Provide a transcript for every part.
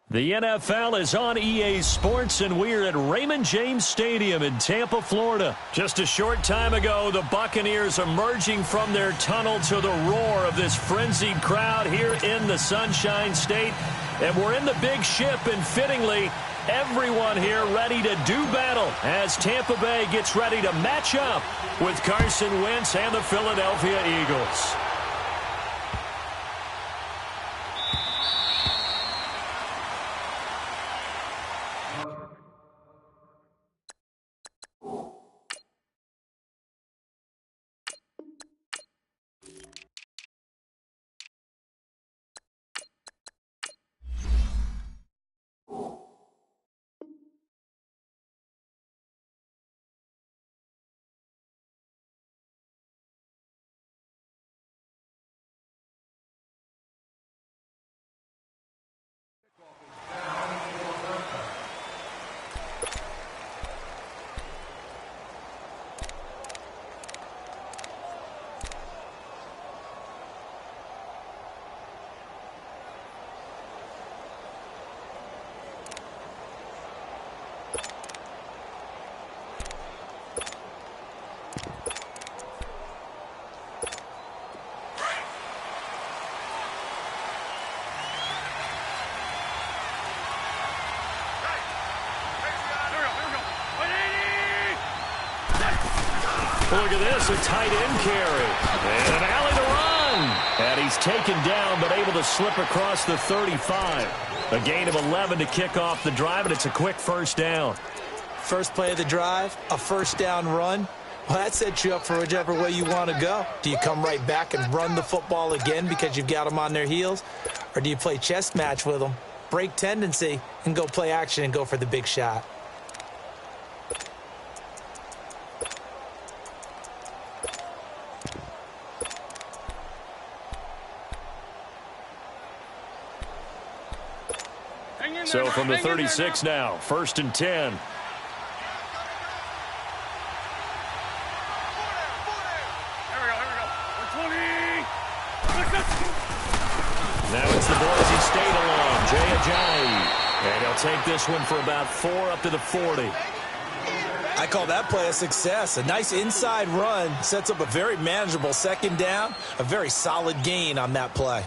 The NFL is on EA Sports, and we're at Raymond James Stadium in Tampa, Florida. Just a short time ago, the Buccaneers emerging from their tunnel to the roar of this frenzied crowd here in the Sunshine State. And we're in the big ship, and fittingly, everyone here ready to do battle as Tampa Bay gets ready to match up with Carson Wentz and the Philadelphia Eagles. Look at this, a tight end carry. And an alley to run. And he's taken down, but able to slip across the 35. A gain of 11 to kick off the drive, and it's a quick first down. First play of the drive, a first down run. Well, that sets you up for whichever way you want to go. Do you come right back and run the football again because you've got them on their heels? Or do you play chess match with them, break tendency, and go play action and go for the big shot? So from the 36 now, 1st and 10. Now it's the Boise State alone, Jay Ajayi. And he'll take this one for about 4 up to the 40. I call that play a success. A nice inside run sets up a very manageable second down, a very solid gain on that play.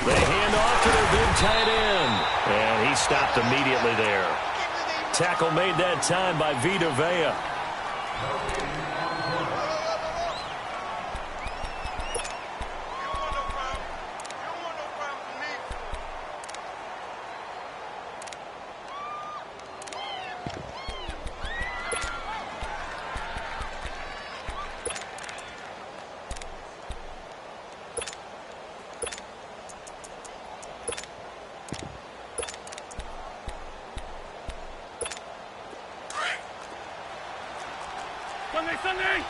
They hand off to their big tight end. And he stopped immediately there. Tackle made that time by Vita Vea. Sunday! Here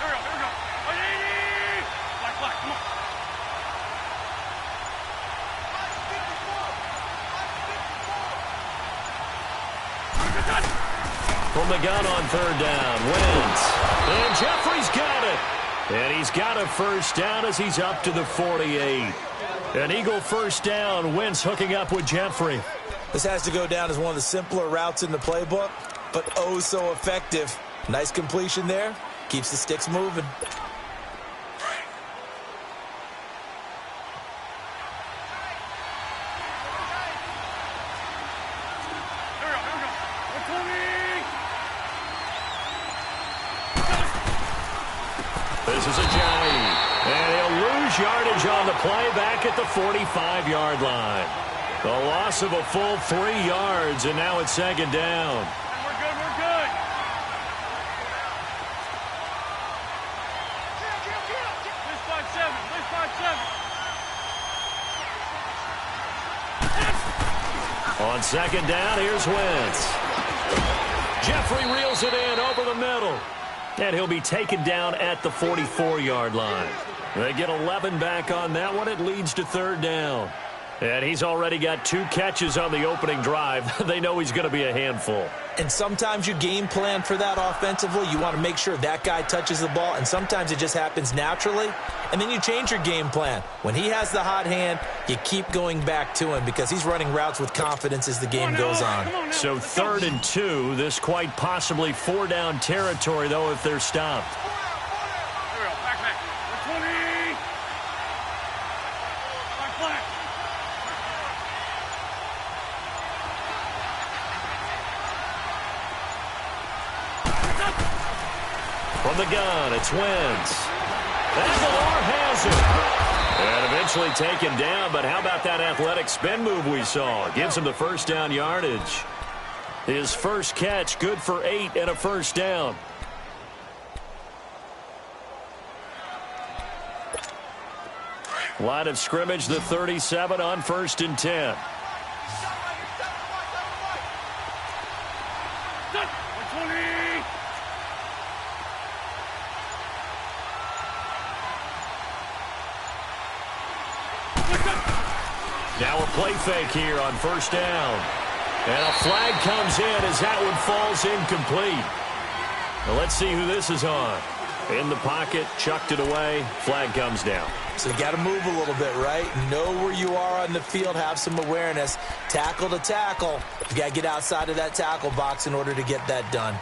we go. 180! Black, come on. From the gun on 3rd down, Wentz. And Jeffrey's got it. And he's got a first down as he's up to the 48. An Eagle first down, Wentz hooking up with Jeffrey. This has to go down as one of the simpler routes in the playbook, but oh so effective. Nice completion there. Keeps the sticks moving. This is Ajayi. And he'll lose yardage on the play back at the 45-yard line. The loss of a full 3 yards, and now it's 2nd down. We're good. This 5-7. On 2nd down, here's Wentz. Jeffrey reels it in over the middle. And he'll be taken down at the 44-yard line. They get 11 back on that one. It leads to third down. And he's already got 2 catches on the opening drive. They know he's going to be a handful. And sometimes you game plan for that offensively. You want to make sure that guy touches the ball, and sometimes it just happens naturally. And then you change your game plan. When he has the hot hand, you keep going back to him because he's running routes with confidence as the game goes on. So 3rd and 2, this quite possibly 4-down territory, though, if they're stopped. Here we go. Back. 20. Back. From the gun, it's Wentz. Aguilar has it. And eventually taken down, but how about that athletic spin move we saw? Gives him the first down yardage. His first catch, good for 8 and a first down. Line of scrimmage, the 37 on 1st and 10. Now a play fake here on 1st down. And a flag comes in as that one falls incomplete. Now let's see who this is on. In the pocket, chucked it away, flag comes down. So you got to move a little bit, right? Know where you are on the field, have some awareness. Tackle to tackle. You got to get outside of that tackle box in order to get that done.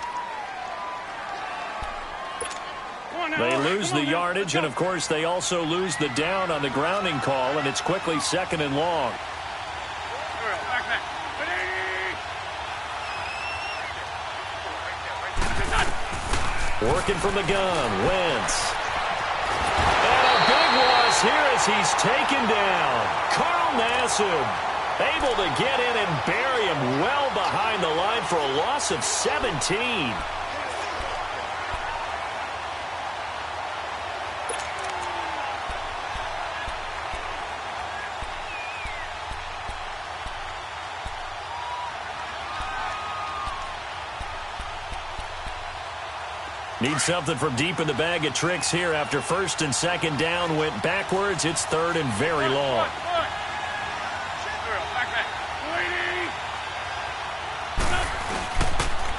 They lose the yardage, and of course they also lose the down on the grounding call, and it's quickly 2nd and long. Working from the gun, Wentz. And a big loss here as he's taken down. Carl Nassib able to get in and bury him well behind the line for a loss of 17. Need something from deep in the bag of tricks here after 1st and 2nd down went backwards. It's 3rd and very long.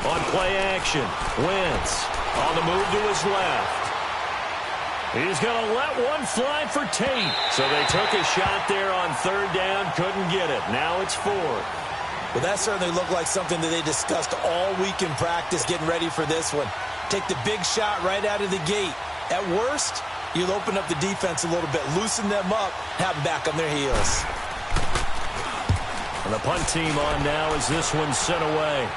On play action, Wentz on the move to his left. He's going to let one fly for Tate. So they took a shot there on 3rd down, couldn't get it. Now it's 4th. Well, that certainly looked like something that they discussed all week in practice getting ready for this one. Take the big shot right out of the gate. At worst, you'll open up the defense a little bit, loosen them up, have them back on their heels. And the punt team on now as this one's sent away.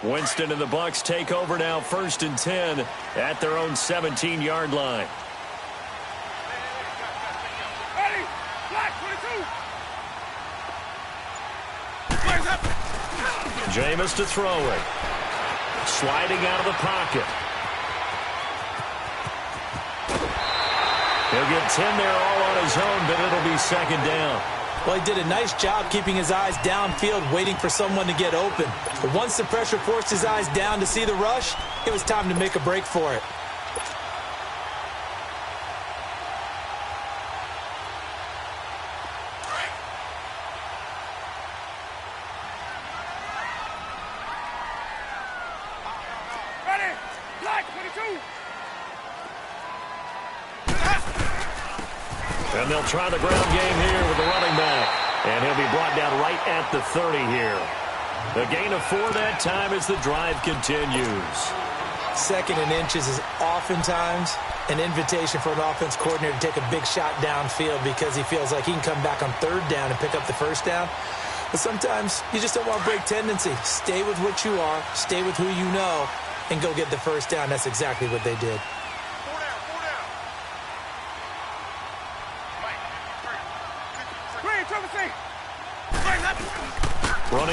Winston and the Bucs take over now, 1st and 10 at their own 17-yard line. Ready? Black 22. Flags up. Jameis to throw it. Sliding out of the pocket. He'll get 10 there all on his own, but it'll be 2nd down. Well, he did a nice job keeping his eyes downfield, waiting for someone to get open. But once the pressure forced his eyes down to see the rush, it was time to make a break for it. Ready? Black 22. And they'll try the ground game here with the running back. And he'll be brought down right at the 30 here. The gain of 4 that time as the drive continues. 2nd and inches is oftentimes an invitation for an offense coordinator to take a big shot downfield because he feels like he can come back on 3rd down and pick up the 1st down. But sometimes you just don't want break tendency. Stay with what you are, stay with who you know, and go get the 1st down. That's exactly what they did.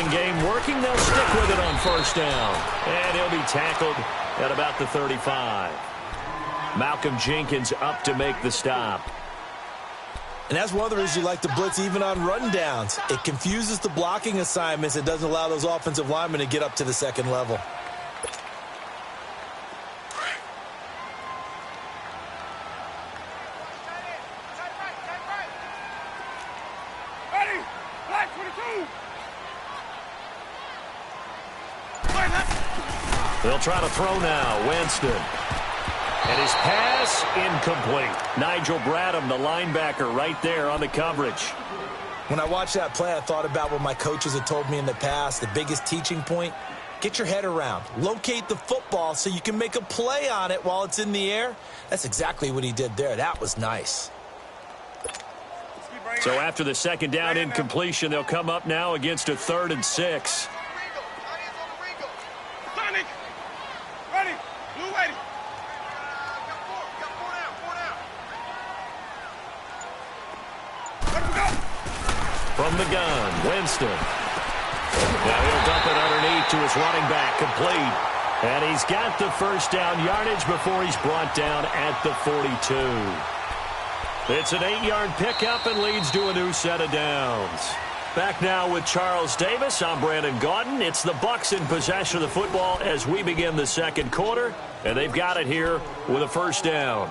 Running game working. They'll stick with it on first down. And he'll be tackled at about the 35. Malcolm Jenkins up to make the stop. And that's one of the reasons you like to blitz even on rundowns. It confuses the blocking assignments. It doesn't allow those offensive linemen to get up to the second level. Ready! Black 22! They'll try to throw now. Winston. And his pass incomplete. Nigel Bradham, the linebacker, right there on the coverage. When I watched that play, I thought about what my coaches had told me in the past. The biggest teaching point, get your head around. Locate the football so you can make a play on it while it's in the air. That's exactly what he did there. That was nice. So after the second down incompletion, they'll come up now against a 3rd and 6. Sonic! Ready! Blue ready! From the gun, Winston. Now he'll dump it underneath to his running back, complete. And he's got the first down yardage before he's brought down at the 42. It's an 8-yard pickup and leads to a new set of downs. Back now with Charles Davis. I'm Brandon Gaudin. It's the Bucs in possession of the football as we begin the second quarter. And they've got it here with a first down.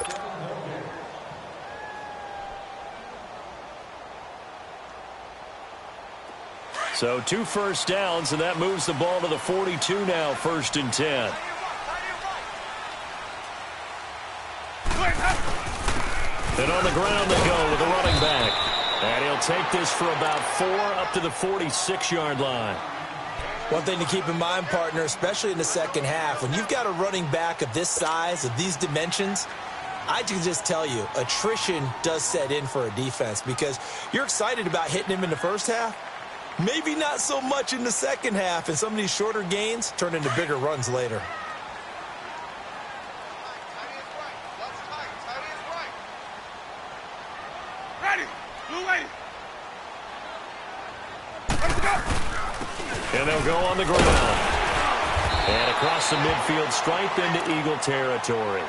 So 2 first downs, and that moves the ball to the 42 now, 1st and 10. And on the ground they go with the running back. And he'll take this for about 4 up to the 46-yard line. One thing to keep in mind, partner, especially in the second half, when you've got a running back of this size, of these dimensions, I can just tell you, attrition does set in for a defense because you're excited about hitting him in the first half. Maybe not so much in the second half, and some of these shorter gains turn into bigger runs later. Ready! Blue ready! And they'll go on the ground. And across the midfield stripe into Eagle territory.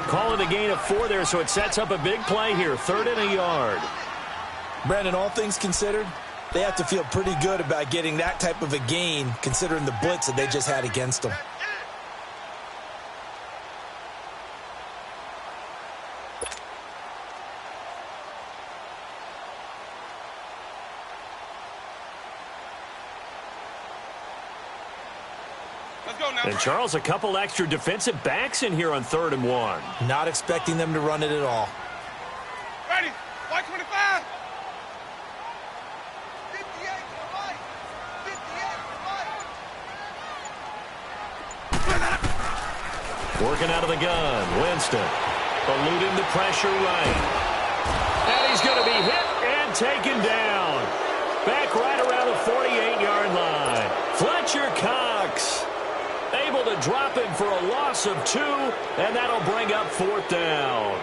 Calling a gain of 4 there, so it sets up a big play here. 3rd and a yard. Brandon, all things considered, they have to feel pretty good about getting that type of a gain considering the blitz that they just had against them. Let's go now. And Charles, a couple extra defensive backs in here on 3rd and 1. Not expecting them to run it at all. Ready! White 25! Working out of the gun, Winston. Eluding the pressure right. And he's going to be hit and taken down. Back right around the 48-yard line. Fletcher Cox able to drop him for a loss of 2, and that'll bring up 4th down.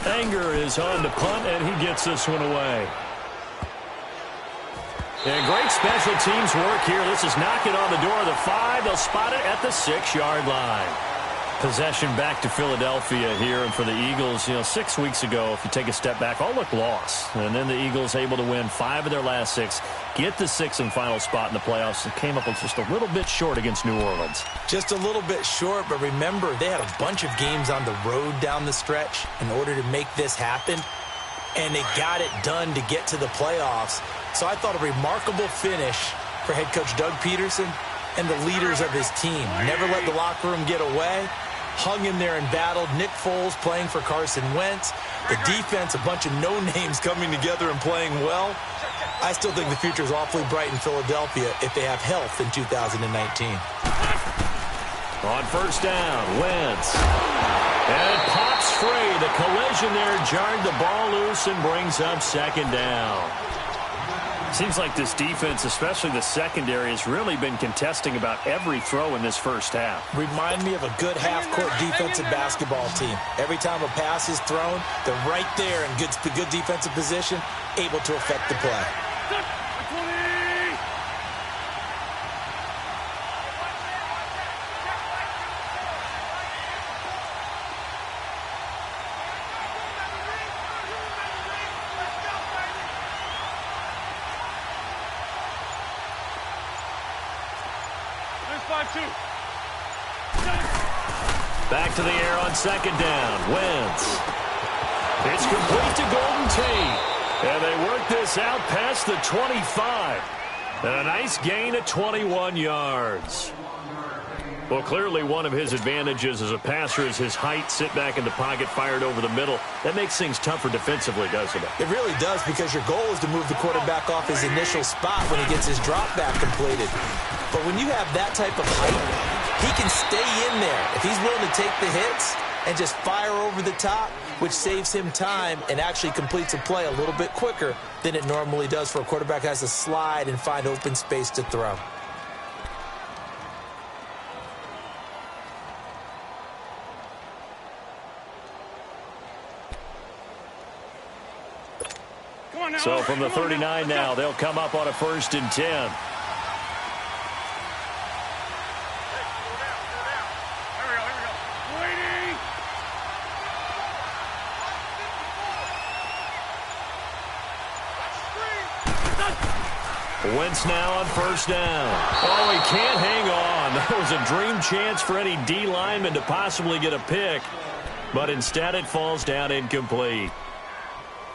Anger is on to punt, and he gets this one away. And great special teams work here. This is knocking on the door of the 5. They'll spot it at the 6-yard line. Possession back to Philadelphia here. And for the Eagles, 6 weeks ago, if you take a step back, all looked lost. And then the Eagles able to win 5 of their last 6, get the 6th and final spot in the playoffs. It came up with just a little bit short against New Orleans. Just a little bit short, but remember, they had a bunch of games on the road down the stretch in order to make this happen. And they got it done to get to the playoffs. So I thought a remarkable finish for head coach Doug Peterson and the leaders of his team. Never let the locker room get away. Hung in there and battled. Nick Foles playing for Carson Wentz. The defense, a bunch of no-names coming together and playing well. I still think the future is awfully bright in Philadelphia if they have health in 2019. On first down, Wentz. And it pops free. The collision there jarred the ball loose and brings up 2nd down. Seems like this defense, especially the secondary, has really been contesting about every throw in this first half. Remind me of a good half-court defensive basketball team. Every time a pass is thrown, they're right there in good defensive position, able to affect the play. Back to the air on second down. Wentz. It's complete to Golden Tate. And they work this out past the 25. And a nice gain of 21 yards. Well, clearly one of his advantages as a passer is his height. Sit back in the pocket, fired over the middle. That makes things tougher defensively, doesn't it? It really does, because your goal is to move the quarterback off his initial spot when he gets his drop back completed. But when you have that type of height, he can stay in there if he's willing to take the hits and just fire over the top, which saves him time and actually completes a play a little bit quicker than it normally does for a quarterback who has to slide and find open space to throw. So from the 39 now, they'll come up on a 1st and 10. Wentz now on 1st down. Oh, he can't hang on. That was a dream chance for any D lineman to possibly get a pick, but instead it falls down incomplete.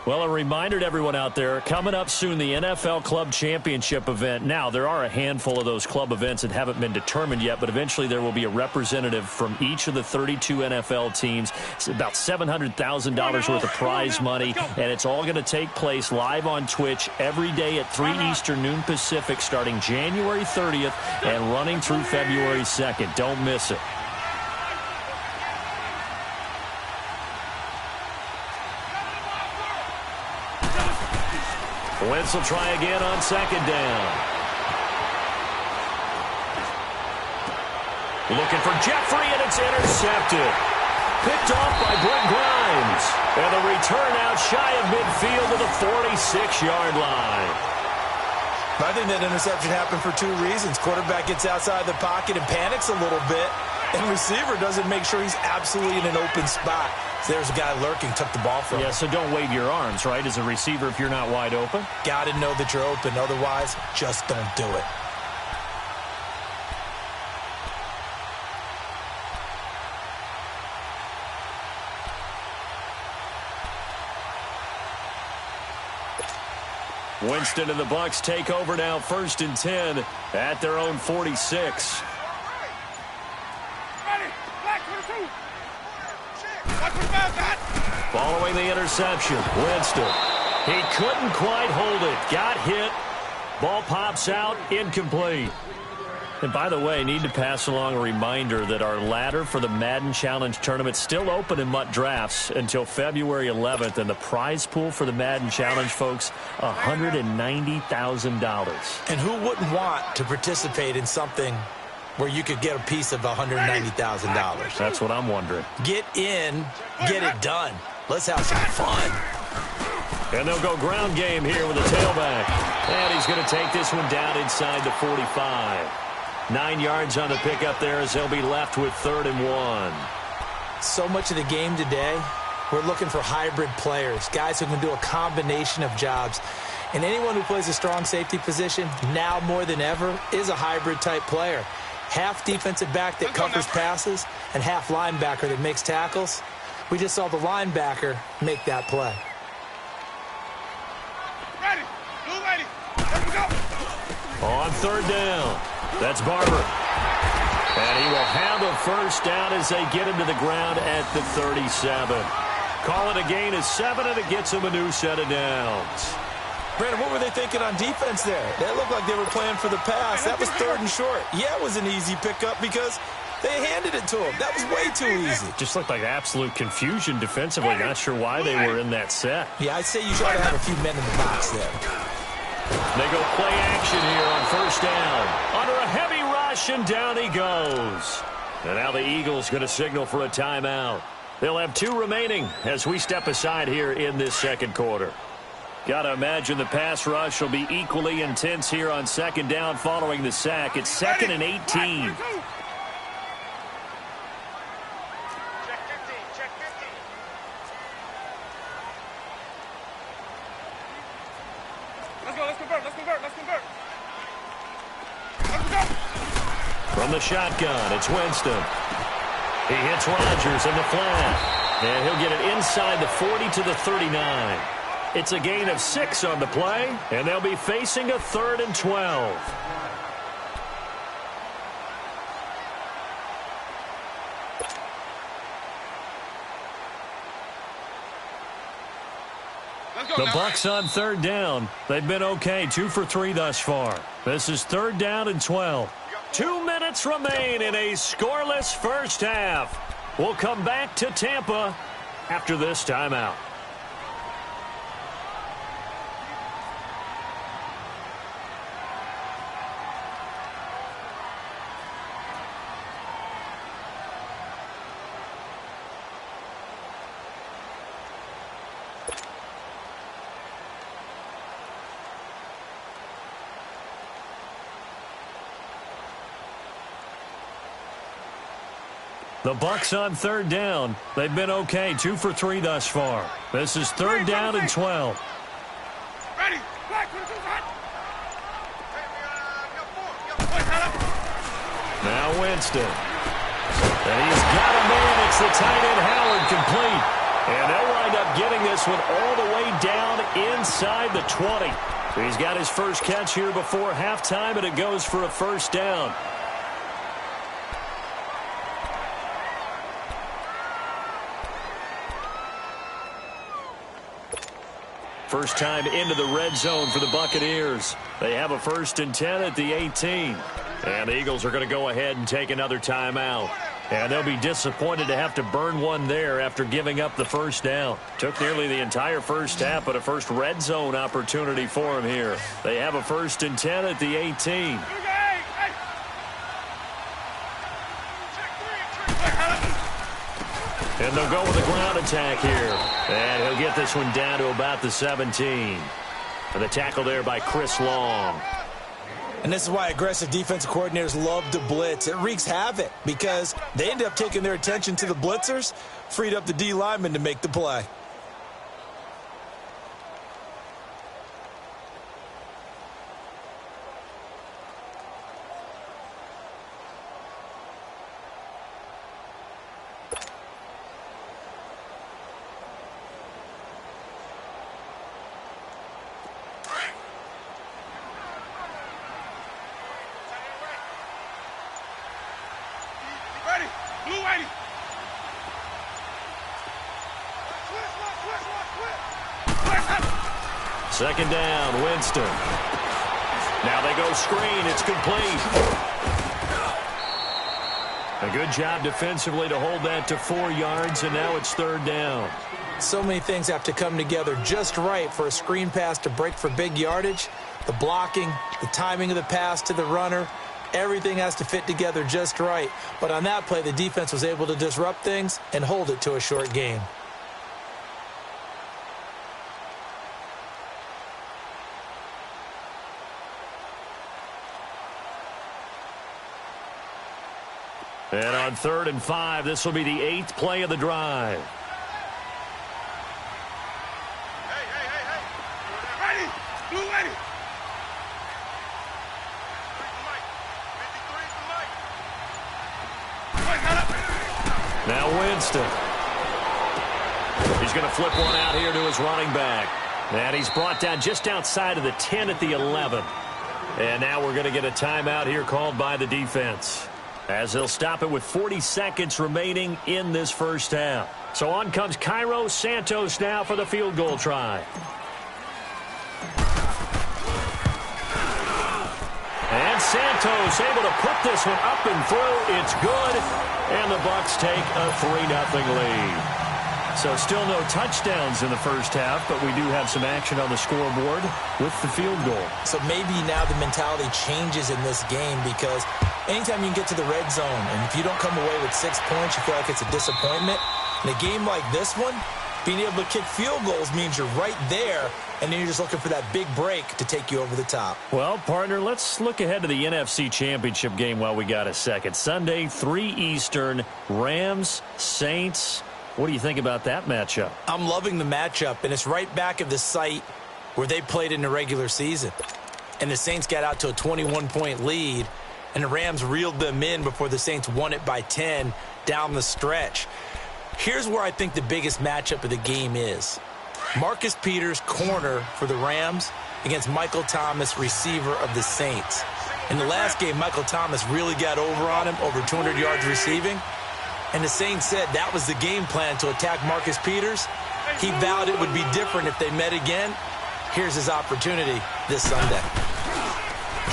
Well, a reminder to everyone out there, coming up soon, the NFL Club Championship event. Now, there are a handful of those club events that haven't been determined yet, but eventually there will be a representative from each of the 32 NFL teams. It's about $700,000 worth of prize money, and it's all going to take place live on Twitch every day at 3 Eastern, noon Pacific, starting January 30th and running through February 2nd. Don't miss it. Wentz will try again on 2nd down. Looking for Jeffrey, and it's intercepted. Picked off by Brent Grimes. And the return out shy of midfield to the 46-yard line. I think that interception happened for 2 reasons. Quarterback gets outside the pocket and panics a little bit, and receiver doesn't make sure he's absolutely in an open spot. So there's a guy lurking, took the ball from him. Yeah, so don't wave your arms, right, as a receiver if you're not wide open? Got to know that you're open. Otherwise, just don't do it. Winston and the Bucs take over now, 1st and 10 at their own 46. Following the interception, Winston. He couldn't quite hold it. Got hit. Ball pops out, incomplete. And by the way, need to pass along a reminder that our ladder for the Madden Challenge tournament is still open in MUT Drafts until February 11th. And the prize pool for the Madden Challenge, folks, $190,000. And who wouldn't want to participate in something where you could get a piece of $190,000? That's what I'm wondering. Get in, get it done. Let's have some fun. And they'll go ground game here with a tailback. And he's going to take this one down inside the 45. 9 yards on the pickup there as they'll be left with 3rd and 1. So much of the game today, we're looking for hybrid players, guys who can do a combination of jobs. And anyone who plays a strong safety position, now more than ever, is a hybrid type player. Half defensive back that covers passes and half linebacker that makes tackles. We just saw the linebacker make that play. Ready. Blue ready. Let me go. On 3rd down, that's Barber. And he will have a 1st down as they get him to the ground at the 37. Call it a gain of 7, and it gets him a new set of downs. Brandon, what were they thinking on defense there? That looked like they were playing for the pass. That was 3rd and short. Yeah, it was an easy pickup because they handed it to him. That was way too easy. Just looked like absolute confusion defensively. Not sure why they were in that set. Yeah, I'd say you try to have a few men in the box there. They go play action here on first down. Under a heavy rush, and down he goes. And now the Eagles going to signal for a timeout. They'll have 2 remaining as we step aside here in this second quarter. Got to imagine the pass rush will be equally intense here on second down following the sack. It's 2nd and 18. Check 15. Let's go. Let's convert. Let's convert. Let's convert. Let's go. From the shotgun, it's Winston. He hits Rodgers in the flat. And he'll get it inside the 40 to the 39. It's a gain of 6 on the play, and they'll be facing a 3rd and 12. The Bucs on 3rd down. They've been okay, 2 for 3 thus far. This is 3rd down and 12. 2 minutes remain in a scoreless first half. We'll come back to Tampa after this timeout. The Bucs on 3rd down. They've been okay, 2 for 3 thus far. This is 3rd down and 12. Ready. Now Winston. And he's got a man. It's the tight end Howard complete. And they'll wind up getting this one all the way down inside the 20. He's got his first catch here before halftime, and it goes for a first down. First time into the red zone for the Buccaneers. They have a 1st and 10 at the 18. And the Eagles are going to go ahead and take another timeout. And they'll be disappointed to have to burn one there after giving up the first down. Took nearly the entire first half, but a first red zone opportunity for them here. They have a 1st and 10 at the 18. And they'll go with a ground attack here. And he'll get this one down to about the 17. And the tackle there by Chris Long. And this is why aggressive defensive coordinators love to blitz. It wreaks havoc because they end up taking their attention to the blitzers, freed up the D lineman to make the play. Second down, Winston. Now they go screen. It's complete. A good job defensively to hold that to 4 yards, and now it's 3rd down. So many things have to come together just right for a screen pass to break for big yardage. The blocking, the timing of the pass to the runner, everything has to fit together just right. But on that play, the defense was able to disrupt things and hold it to a short game. And on 3rd and 5, this will be the 8th play of the drive. Ready. Blue ready. Now Winston. He's going to flip one out here to his running back. And he's brought down just outside of the 10 at the 11. And now we're going to get a timeout here called by the defense, as they'll stop it with 40 seconds remaining in this first half. So on comes Cairo Santos now for the field goal try. And Santos able to put this one up and through. It's good. And the Bucs take a 3-0 lead. So still no touchdowns in the first half, but we do have some action on the scoreboard with the field goal. So maybe now the mentality changes in this game because anytime you can get to the red zone, and if you don't come away with 6 points, you feel like it's a disappointment. In a game like this one, being able to kick field goals means you're right there, and then you're just looking for that big break to take you over the top. Well, partner, let's look ahead to the NFC Championship game while we got a second. Sunday, 3 Eastern, Rams, Saints. What do you think about that matchup? I'm loving the matchup, and it's right back at the site where they played in the regular season. And the Saints got out to a 21-point lead, and the Rams reeled them in before the Saints won it by 10 down the stretch. Here's where I think the biggest matchup of the game is. Marcus Peters, corner for the Rams, against Michael Thomas, receiver of the Saints. In the last game, Michael Thomas really got over on him, over 200 yards receiving. And the Saints said that was the game plan, to attack Marcus Peters. He vowed it would be different if they met again. Here's his opportunity this Sunday.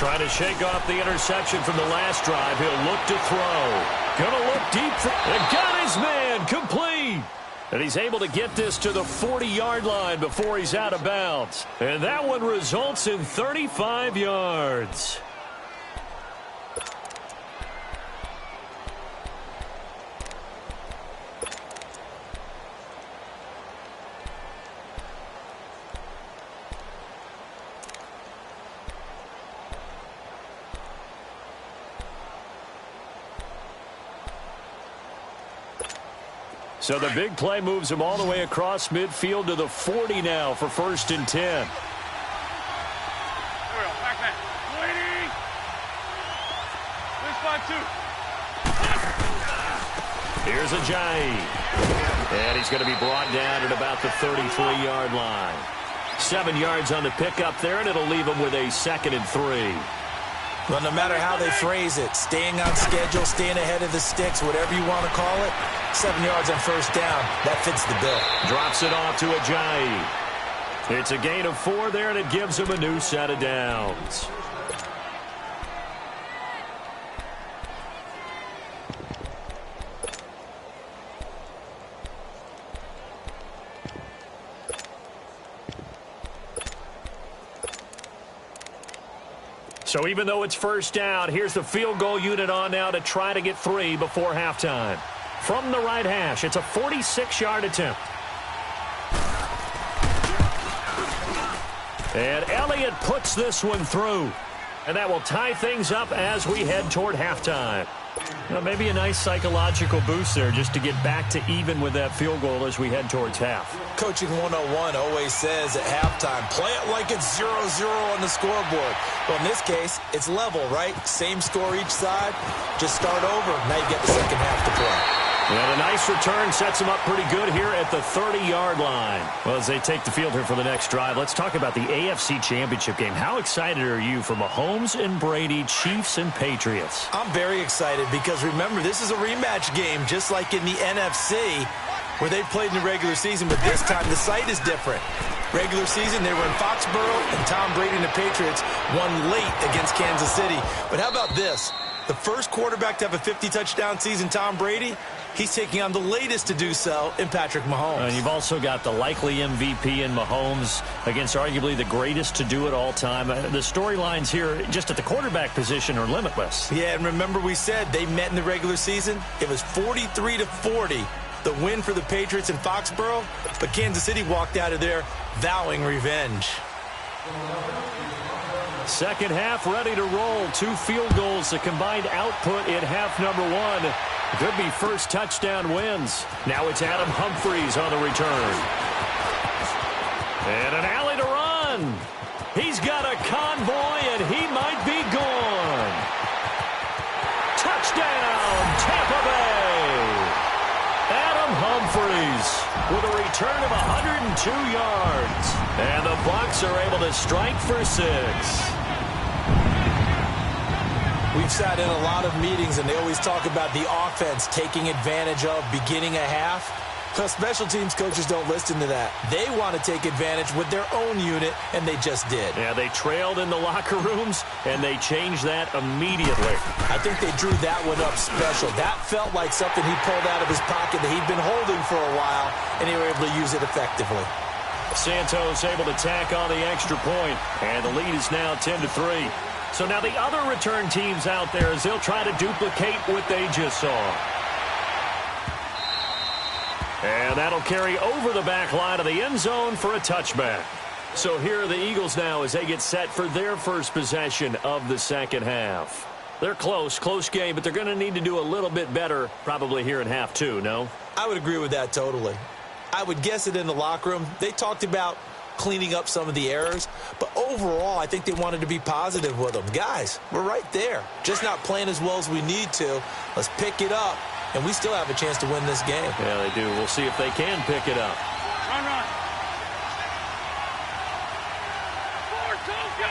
Trying to shake off the interception from the last drive. He'll look to throw. Gonna look deep. And got his man complete. And he's able to get this to the 40-yard line before he's out of bounds. And that one results in 35 yards. So the big play moves him all the way across midfield to the 40 now for 1st and 10. Here's Ajayi. And he's going to be brought down at about the 33-yard line. 7 yards on the pickup there, and it'll leave him with a 2nd and 3. Well, no matter how they phrase it, staying on schedule, staying ahead of the sticks, whatever you want to call it, 7 yards on 1st down, that fits the bill. Drops it off to Ajayi. It's a gain of 4 there, and it gives him a new set of downs. So even though it's 1st down, here's the field goal unit on now to try to get 3 before halftime. From the right hash, it's a 46-yard attempt. And Elliott puts this one through. And that will tie things up as we head toward halftime. Well, maybe a nice psychological boost there just to get back to even with that field goal as we head towards half. Coaching 101 always says at halftime, play it like it's 0-0 on the scoreboard. Well, in this case, it's level, right? Same score each side. Just start over. Now you get the second half to play. And a nice return sets him up pretty good here at the 30-yard line. Well, as they take the field here for the next drive, let's talk about the AFC Championship game. How excited are you for Mahomes and Brady, Chiefs and Patriots? I'm very excited because, remember, this is a rematch game, just like in the NFC, where they played in the regular season, but this time the site is different. Regular season, they were in Foxborough, and Tom Brady and the Patriots won late against Kansas City. But how about this? The first quarterback to have a 50-touchdown season, Tom Brady, he's taking on the latest to do so in Patrick Mahomes. And you've also got the likely MVP in Mahomes against arguably the greatest to do it all time. The storylines here just at the quarterback position are limitless. Yeah, and remember we said they met in the regular season? It was 43-40, the win for the Patriots in Foxborough, but Kansas City walked out of there vowing revenge. Second half ready to roll. 2 field goals, the combined output in half number 1. Could be first touchdown wins. Now it's Adam Humphries on the return. And an alley to run. He's got a convoy, and he might be gone. Touchdown, Tampa Bay. Adam Humphries with a return of 102 yards. And the Bucs are able to strike for 6. We've sat in a lot of meetings, and they always talk about the offense taking advantage of beginning a half. The special teams coaches don't listen to that. They want to take advantage with their own unit, and they just did. Yeah, they trailed in the locker rooms, and they changed that immediately. I think they drew that one up special. That felt like something he pulled out of his pocket that he'd been holding for a while, and they were able to use it effectively. Santos able to tack on the extra point, and the lead is now 10-3. So now the other return teams out there as they'll try to duplicate what they just saw. And that'll carry over the back line of the end zone for a touchback. So here are the Eagles now as they get set for their first possession of the second half. They're close game, but they're going to need to do a little bit better probably here in half two, no? I would agree with that totally. I would guess it in the locker room. They talked about cleaning up some of the errors, but overall, I think they wanted to be positive with them. Guys, we're right there. Just not playing as well as we need to. Let's pick it up. And we still have a chance to win this game. Yeah, they do. We'll see if they can pick it up. Run. 4, 2, go.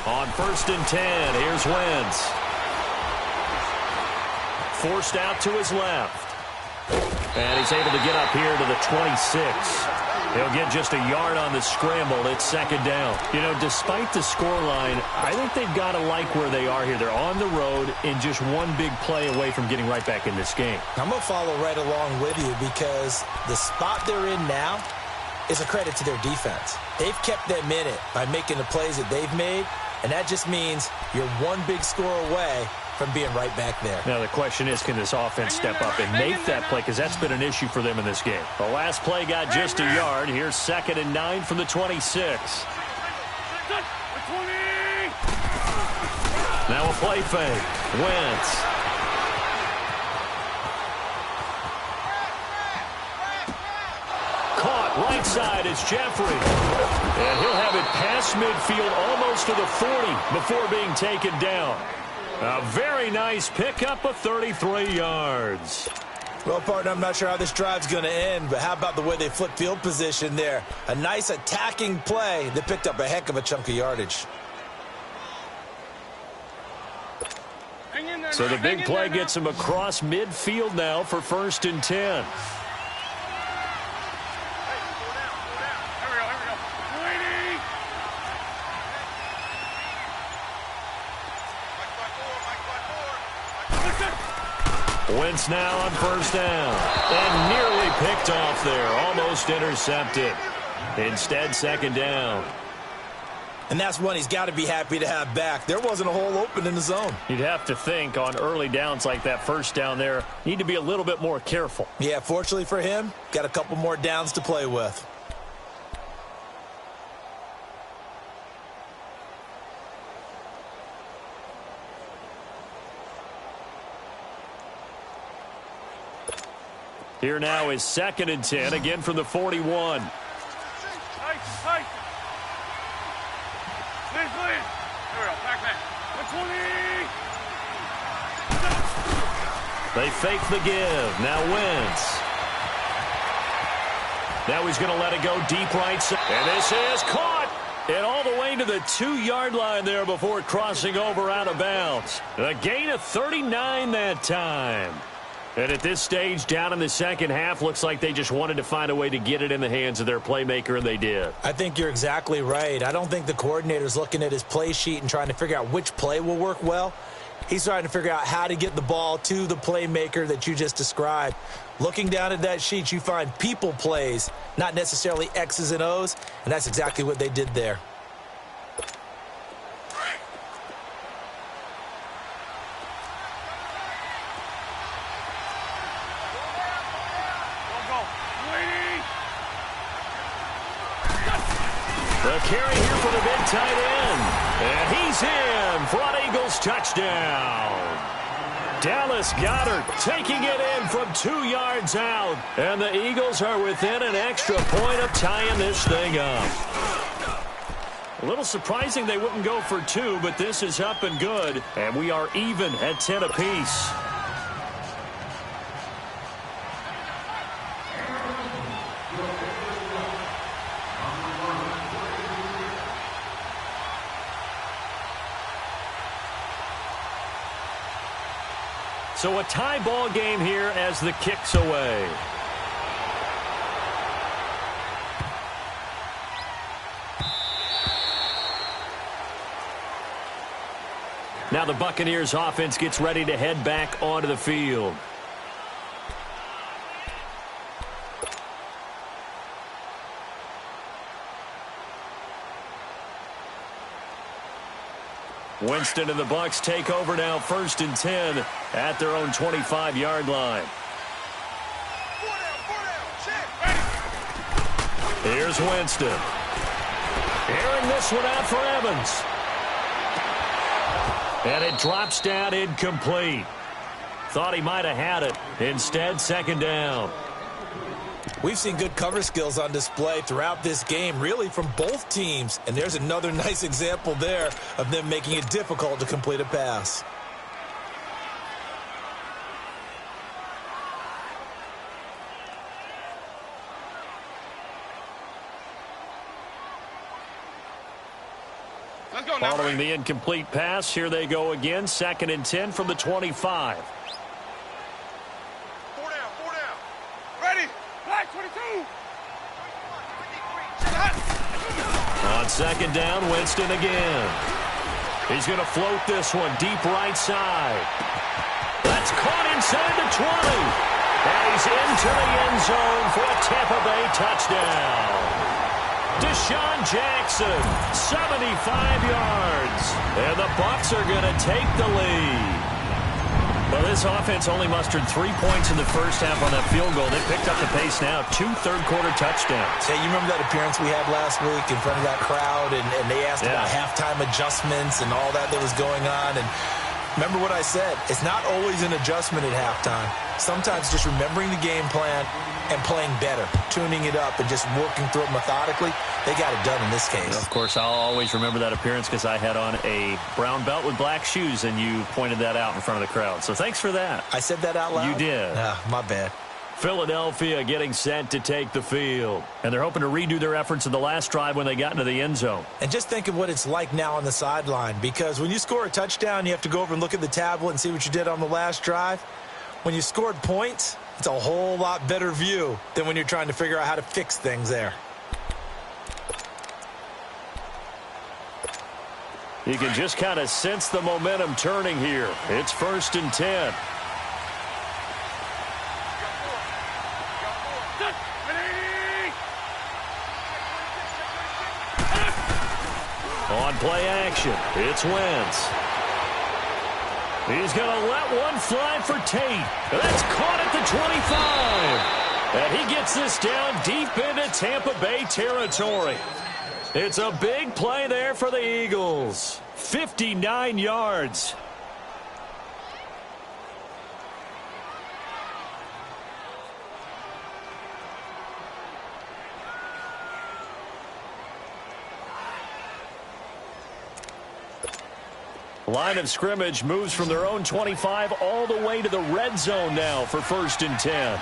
On 1st and 10, here's Wentz. Forced out to his left. And he's able to get up here to the 26. He'll get just a yard on the scramble. It's second down. You know, despite the scoreline, I think they've got to like where they are here. They're on the road and just one big play away from getting right back in this game. I'm going to follow right along with you because the spot they're in now is a credit to their defense. They've kept them in it by making the plays that they've made. And that just means you're one big score away from being right back there. Now the question is, can this offense step up and make that play? Because that's been an issue for them in this game. The last play got just a yard. Here's 2nd and 9 from the 26. Now a play fake. Wentz. Caught right side is Jeffrey. And he'll have it past midfield almost to the 40 before being taken down. A very nice pickup of 33 yards. Well, partner, I'm not sure how this drive's going to end, but how about the way they flipped field position there? A nice attacking play that picked up a heck of a chunk of yardage. So the big play gets him across midfield now for 1st and 10. Wentz now on 1st down. And nearly picked off there. Almost intercepted. Instead, 2nd down. And that's one he's got to be happy to have back. There wasn't a hole open in the zone. You'd have to think on early downs like that 1st down there, need to be a little bit more careful. Yeah, fortunately for him, got a couple more downs to play with. Here now is 2nd and 10, again from the 41. Tight. Clean. Here we go, back. 20. They fake the give. Now Wentz. Now he's going to let it go deep right side. And this is caught. And all the way to the 2-yard line there before crossing over out of bounds. A gain of 39 that time. And at this stage, down in the second half, looks like they just wanted to find a way to get it in the hands of their playmaker, and they did. I think you're exactly right. I don't think the coordinator's looking at his play sheet and trying to figure out which play will work well. He's trying to figure out how to get the ball to the playmaker that you just described. Looking down at that sheet, you find people plays, not necessarily X's and O's, and that's exactly what they did there. The carry here for the big tight end. And he's in for an Eagles touchdown. Dallas Goedert taking it in from 2 yards out. And the Eagles are within an extra point of tying this thing up. A little surprising they wouldn't go for 2, but this is up and good. And we are even at 10 apiece. So a tie ball game here as the kick's away. Now the Buccaneers offense gets ready to head back onto the field. Winston and the Bucs take over now, 1st and 10 at their own 25-yard line. Here's Winston. Airing this one out for Evans. And it drops down incomplete. Thought he might have had it. Instead, 2nd down. We've seen good cover skills on display throughout this game, really from both teams. And there's another nice example there of them making it difficult to complete a pass. Following the incomplete pass, here they go again. 2nd and 10 from the 25. 4 down. Ready. Black 22. On 2nd down, Winston again. He's going to float this one deep right side. That's caught inside the 20. And he's into the end zone for a Tampa Bay touchdown. Deshaun Jackson, 75 yards. And the Bucs are going to take the lead. Well, this offense only mustered 3 points in the first half on that field goal. They picked up the pace now. 2 third-quarter touchdowns. Hey, you remember that appearance we had last week in front of that crowd, and they asked about halftime adjustments and all that was going on. And remember what I said. It's not always an adjustment at halftime. Sometimes just remembering the game plan and playing better, tuning it up, and just working through it methodically. They got it done in this case. Of course, I'll always remember that appearance because I had on a brown belt with black shoes, and you pointed that out in front of the crowd. So thanks for that. I said that out loud? You did. My bad. Philadelphia getting set to take the field. And they're hoping to redo their efforts in the last drive when they got into the end zone. And just think of what it's like now on the sideline, because when you score a touchdown, you have to go over and look at the tablet and see what you did on the last drive. When you scored points, it's a whole lot better view than when you're trying to figure out how to fix things there. You can just kind of sense the momentum turning here. It's 1st and 10. On play action, it's Wentz. He's going to let one fly for Tate. That's caught at the 25. And he gets this down deep into Tampa Bay territory. It's a big play there for the Eagles. 59 yards. Line of scrimmage moves from their own 25 all the way to the red zone now for 1st and 10.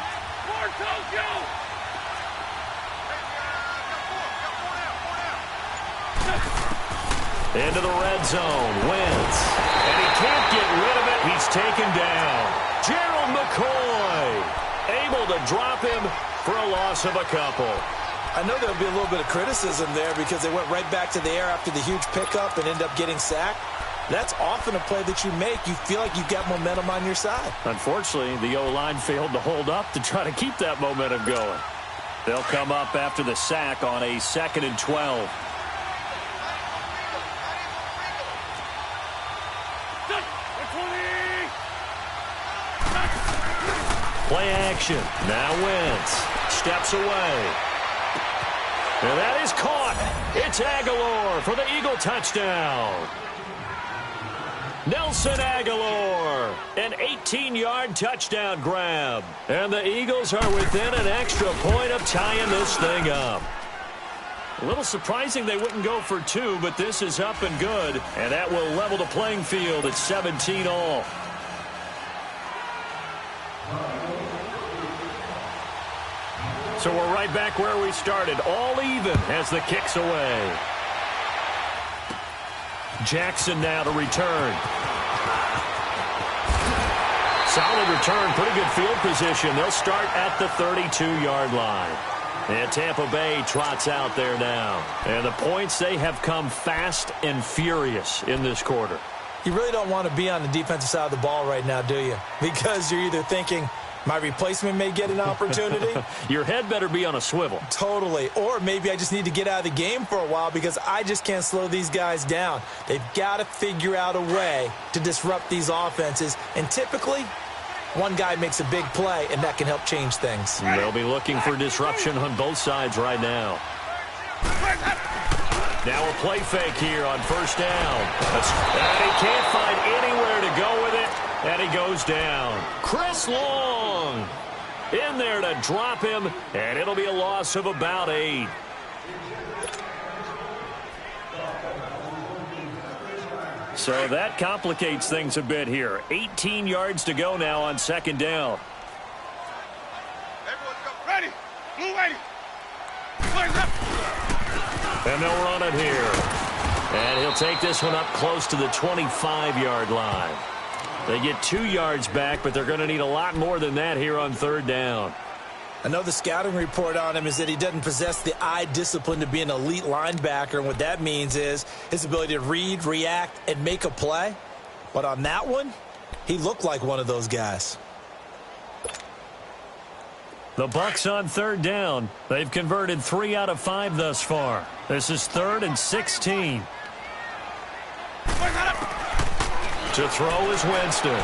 Into the red zone, Wentz. And he can't get rid of it. He's taken down. Gerald McCoy able to drop him for a loss of a couple. I know there'll be a little bit of criticism there because they went right back to the air after the huge pickup and end up getting sacked. That's often a play that you make. You feel like you've got momentum on your side. Unfortunately, the O-line failed to hold up to try to keep that momentum going. They'll come up after the sack on a 2nd and 12. Play action. Now Wentz steps away. And that is caught. It's Aguilar for the Eagle touchdown. Nelson Aguilar, an 18-yard touchdown grab. And the Eagles are within an extra point of tying this thing up. A little surprising they wouldn't go for 2, but this is up and good. And that will level the playing field at 17 all. So we're right back where we started, all even as the kick's away. Jackson now to return. Solid return, pretty good field position. They'll start at the 32-yard line. And Tampa Bay trots out there now. And the points, they have come fast and furious in this quarter. You really don't want to be on the defensive side of the ball right now, do you? Because you're either thinking, my replacement may get an opportunity. Your head better be on a swivel. Totally. Or maybe I just need to get out of the game for a while because I just can't slow these guys down. They've got to figure out a way to disrupt these offenses. And typically, one guy makes a big play, and that can help change things. They'll be looking for disruption on both sides right now. Now a play fake here on first down. And he can't find anywhere to go with it, and he goes down. Chris Long in there to drop him, and it'll be a loss of about 8. So that complicates things a bit here. 18 yards to go now on second down. Everyone go. Ready. Blue ready. And they'll run it here. And he'll take this one up close to the 25-yard line. They get 2 yards back, but they're going to need a lot more than that here on third down. I know the scouting report on him is that he doesn't possess the eye discipline to be an elite linebacker, and what that means is his ability to read, react, and make a play. But on that one, he looked like one of those guys. The Bucs on third down. They've converted 3 out of 5 thus far. This is 3rd and 16. To throw is Winston.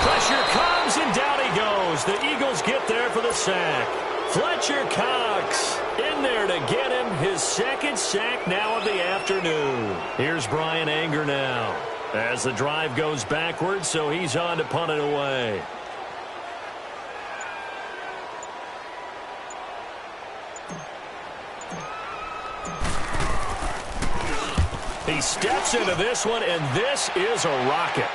Pressure comes, and down he goes. The Eagles get there for the sack. Fletcher Cox in there to get him his second sack now of the afternoon. Here's Brian Anger now as the drive goes backwards, so he's on to punt it away. He steps into this one, and this is a rocket.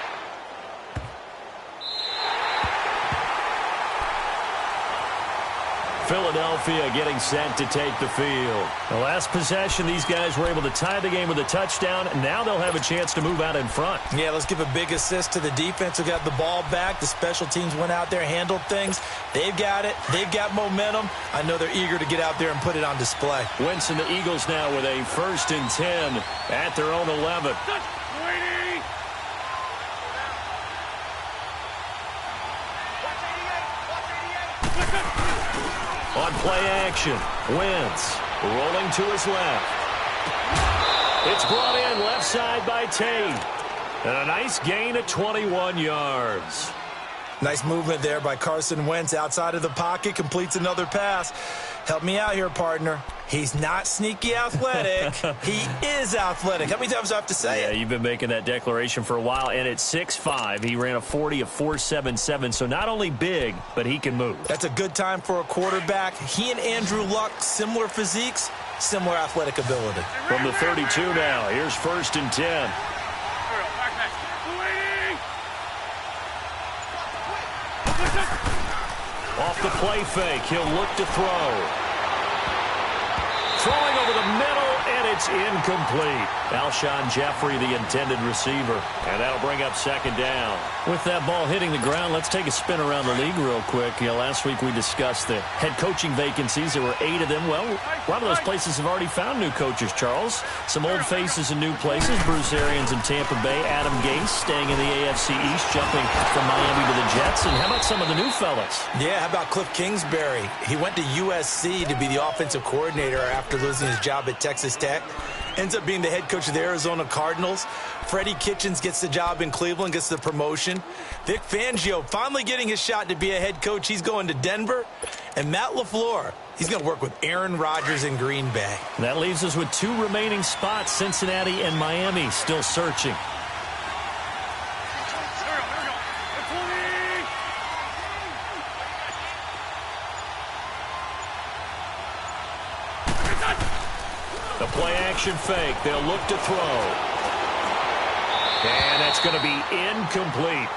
Philadelphia getting set to take the field. The last possession, these guys were able to tie the game with a touchdown, and now they'll have a chance to move out in front. Yeah, let's give a big assist to the defense who got the ball back. The special teams went out there, handled things. They've got it. They've got momentum. I know they're eager to get out there and put it on display. Wentz and the Eagles now with a 1st and 10 at their own 11. On play action, Wentz rolling to his left. It's brought in left side by Tate. And a nice gain at 21 yards. Nice movement there by Carson Wentz outside of the pocket, completes another pass. Help me out here, partner. He's not sneaky athletic. He is athletic. How many times do I have to say it? Yeah, you've been making that declaration for a while, and at 6'5", he ran a 40 of 4.77, so not only big, but he can move. That's a good time for a quarterback. He and Andrew Luck, similar physiques, similar athletic ability. From the 32 now, here's 1st and 10. Off the play fake, he'll look to throw. Throwing over the middle, and it's incomplete. Alshon Jeffrey, the intended receiver, and that'll bring up second down. With that ball hitting the ground, let's take a spin around the league real quick. Last week we discussed the head coaching vacancies. There were 8 of them. Well, a lot of those places have already found new coaches, Charles. Some old faces in new places. Bruce Arians in Tampa Bay. Adam Gase staying in the AFC East, jumping from Miami to the Jets. And how about some of the new fellas? Yeah, how about Cliff Kingsbury? He went to USC to be the offensive coordinator after losing his job at Texas Tech. Ends up being the head coach of the Arizona Cardinals. Freddie Kitchens gets the job in Cleveland, gets the promotion. Vic Fangio finally getting his shot to be a head coach. He's going to Denver. And Matt LaFleur, he's going to work with Aaron Rodgers in Green Bay. That leaves us with 2 remaining spots, Cincinnati and Miami, still searching. The play-action fake. They'll look to throw. And that's going to be incomplete.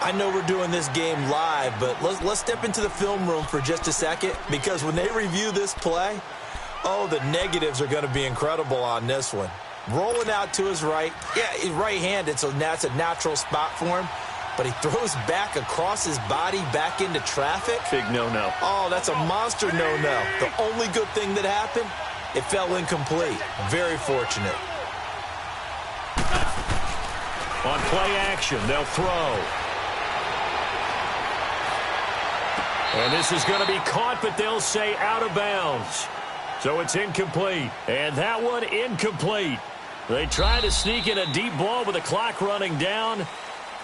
I know we're doing this game live, but let's step into the film room for just a second, because when they review this play, oh, the negatives are going to be incredible on this one. Rolling out to his right. Yeah, he's right-handed, so that's a natural spot for him. but he throws back across his body back into traffic. Big no-no. Oh, that's a monster no-no. The only good thing that happened, it fell incomplete. Very fortunate. On play action, they'll throw. And this is going to be caught, but they'll say out of bounds. So it's incomplete. And that one incomplete. They try to sneak in a deep ball with the clock running down,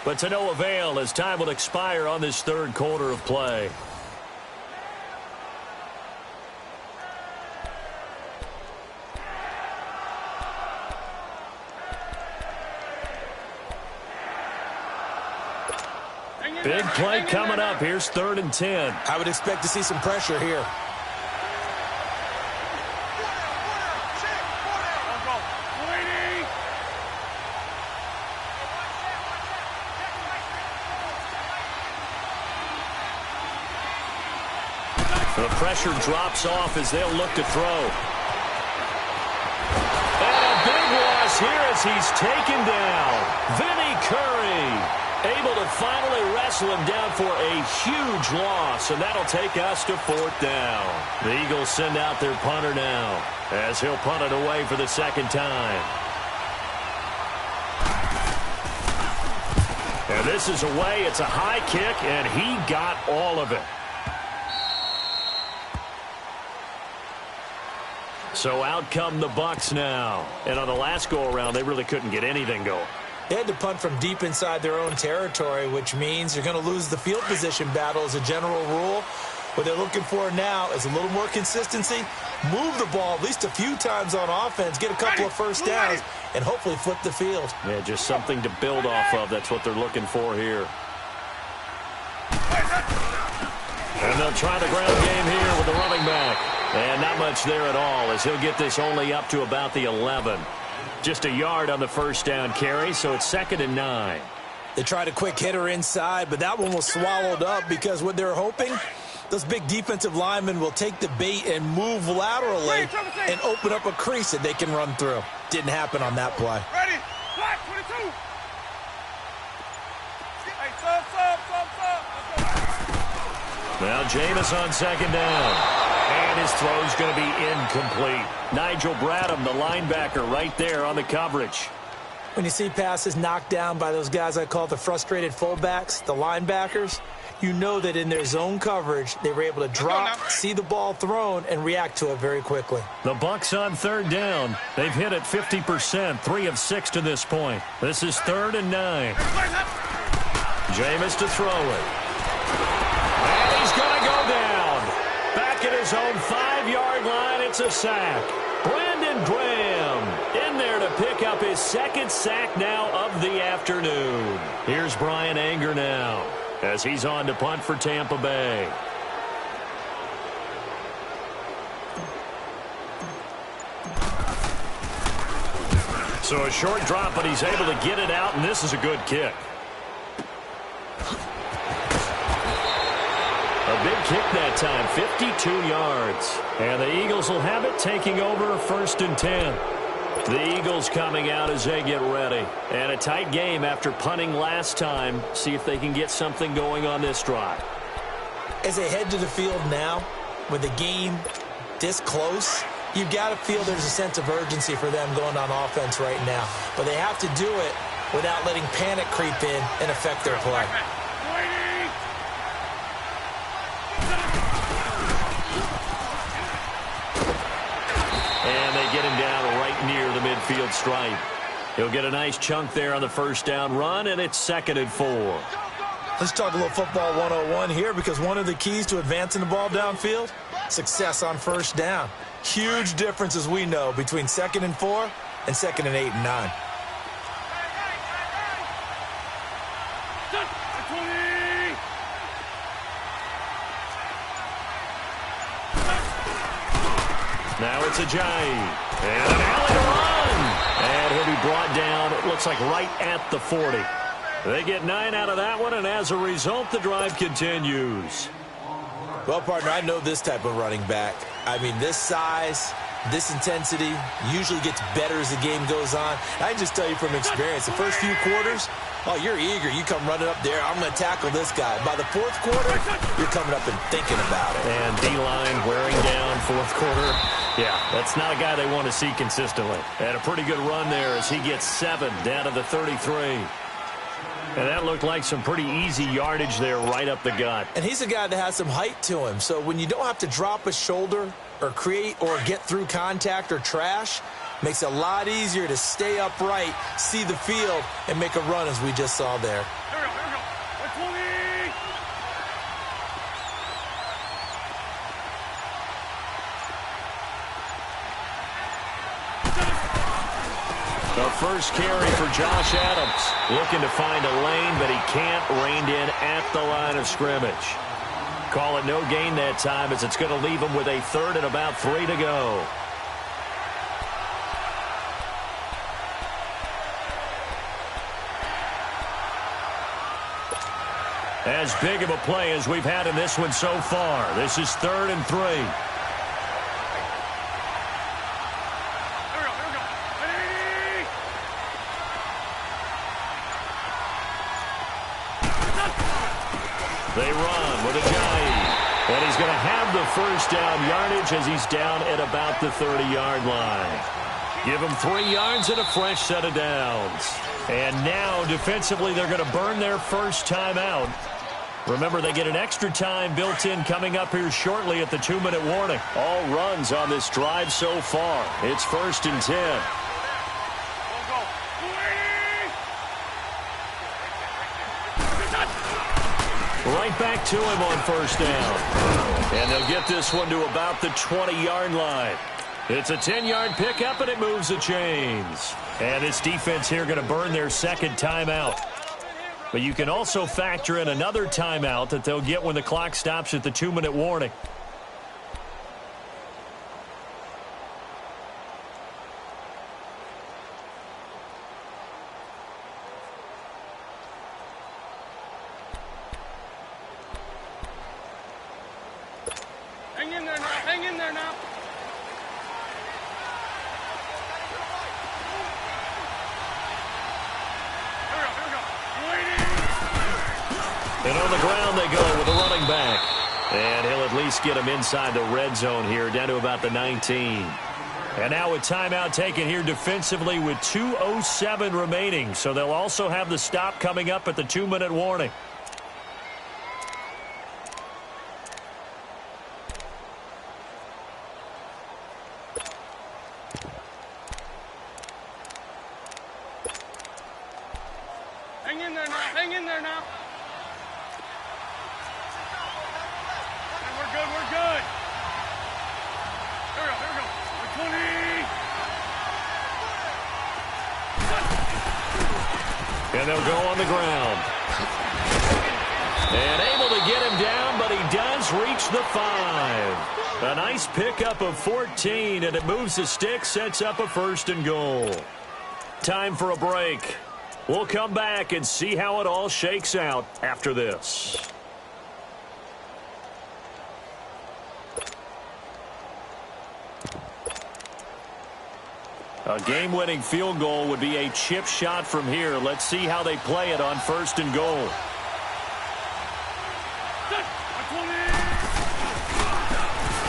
but to no avail as time will expire on this third quarter of play. Big play coming up. Here's 3rd and 10. I would expect to see some pressure here. The pressure drops off as they'll look to throw. And a big loss here as he's taken down. Vinny Curry able to finally wrestle him down for a huge loss, and that'll take us to 4th down. The Eagles send out their punter now as he'll punt it away for the second time. And this is away. It's a high kick, and he got all of it. So out come the Bucs now. And on the last go-around, they really couldn't get anything going. They had to punt from deep inside their own territory, which means you're going to lose the field position battle as a general rule. What they're looking for now is a little more consistency, move the ball at least a few times on offense, get a couple of first downs, and hopefully flip the field. Yeah, just something to build off of. That's what they're looking for here. And they'll try the ground game here with the running back. And not much there at all as he'll get this only up to about the 11. Just a yard on the first down carry, so it's 2nd and 9. They tried a quick hitter inside, but that one was swallowed up because what they're hoping, those big defensive linemen will take the bait and move laterally and open up a crease that they can run through. Didn't happen on that play. Ready? Flat, 22. Hey, sub. Now Jameis on 2nd down. And his throw's going to be incomplete. Nigel Bradham, the linebacker, right there on the coverage. When you see passes knocked down by those guys I call the frustrated fullbacks, the linebackers, you know that in their zone coverage, they were able to drop, see the ball thrown, and react to it very quickly. The Bucs on 3rd down. They've hit it 50%, 3 of 6 to this point. This is 3rd and 9. Jameis to throw it. And he's going to go down. Back at his own 5-yard line, it's a sack. Brandon Graham in there to pick up his 2nd sack now of the afternoon. Here's Brian Anger now as he's on to punt for Tampa Bay. So a short drop, but he's able to get it out, and this is a good kick. A big kick that time, 52 yards. And the Eagles will have it, taking over 1st and 10. The Eagles coming out as they get ready. And a tight game after punting last time. See if they can get something going on this drive. As they head to the field now, with the game this close, you've got to feel there's a sense of urgency for them going on offense right now. But they have to do it without letting panic creep in and affect their play. And they get him down right near the midfield stripe. He'll get a nice chunk there on the first down run, and it's 2nd and 4. Let's talk a little football 101 here, because one of the keys to advancing the ball downfield, success on first down. Huge difference, as we know, between 2nd and 4 and 2nd and 8 and 9. Now it's Ajayi. And an alley to run. And he'll be brought down, it looks like right at the 40. They get 9 out of that one, and as a result, the drive continues. Well, partner, I know this type of running back. I mean, this size, This intensity usually gets better as the game goes on. I can just tell you from experience, the first few quarters, oh, you're eager. You come running up there, I'm going to tackle this guy. By the fourth quarter, you're coming up and thinking about it. And D-line wearing down fourth quarter. Yeah, that's not a guy they want to see consistently. Had a pretty good run there as he gets 7 down to the 33. And that looked like some pretty easy yardage there right up the gut. And he's a guy that has some height to him. So when you don't have to drop a shoulder or create or get through contact or trash, makes it a lot easier to stay upright, see the field, and make a run as we just saw there. Here we go, here we go. 120. The first carry for Josh Adams. Looking to find a lane, but he can't. Reined in at the line of scrimmage. Call it no gain that time as it's going to leave him with a 3rd and about 3 to go. As big of a play as we've had in this one so far. This is 3rd and 3. They run with Ajayi. And he's going to have the first down yardage as he's down at about the 30-yard line. Give him 3 yards and a fresh set of downs. And now, defensively, they're going to burn their first timeout. Remember, they get an extra time built in coming up here shortly at the 2-minute warning. All runs on this drive so far. It's 1st and 10. Right back to him on first down. And they'll get this one to about the 20-yard line. It's a 10-yard pickup, and it moves the chains. And this defense here going to burn their second timeout. But you can also factor in another timeout that they'll get when the clock stops at the 2-minute warning. Hang in there now. Hang in there now. Here we go. Waiting. And on the ground they go with the running back. And he'll at least get him inside the red zone here, down to about the 19. And now a timeout taken here defensively with 2:07 remaining. So they'll also have the stop coming up at the 2-minute warning. Hang in there now. Hang in there now. Okay, we're good. We're good. Here we go. Here we go. 20. And they'll go on the ground. And able to get him down, but he does reach the 5. A nice pickup of 14, and it moves the stick, sets up a 1st and goal. Time for a break. We'll come back and see how it all shakes out after this. A game-winning field goal would be a chip shot from here. Let's see how they play it on 1st and goal.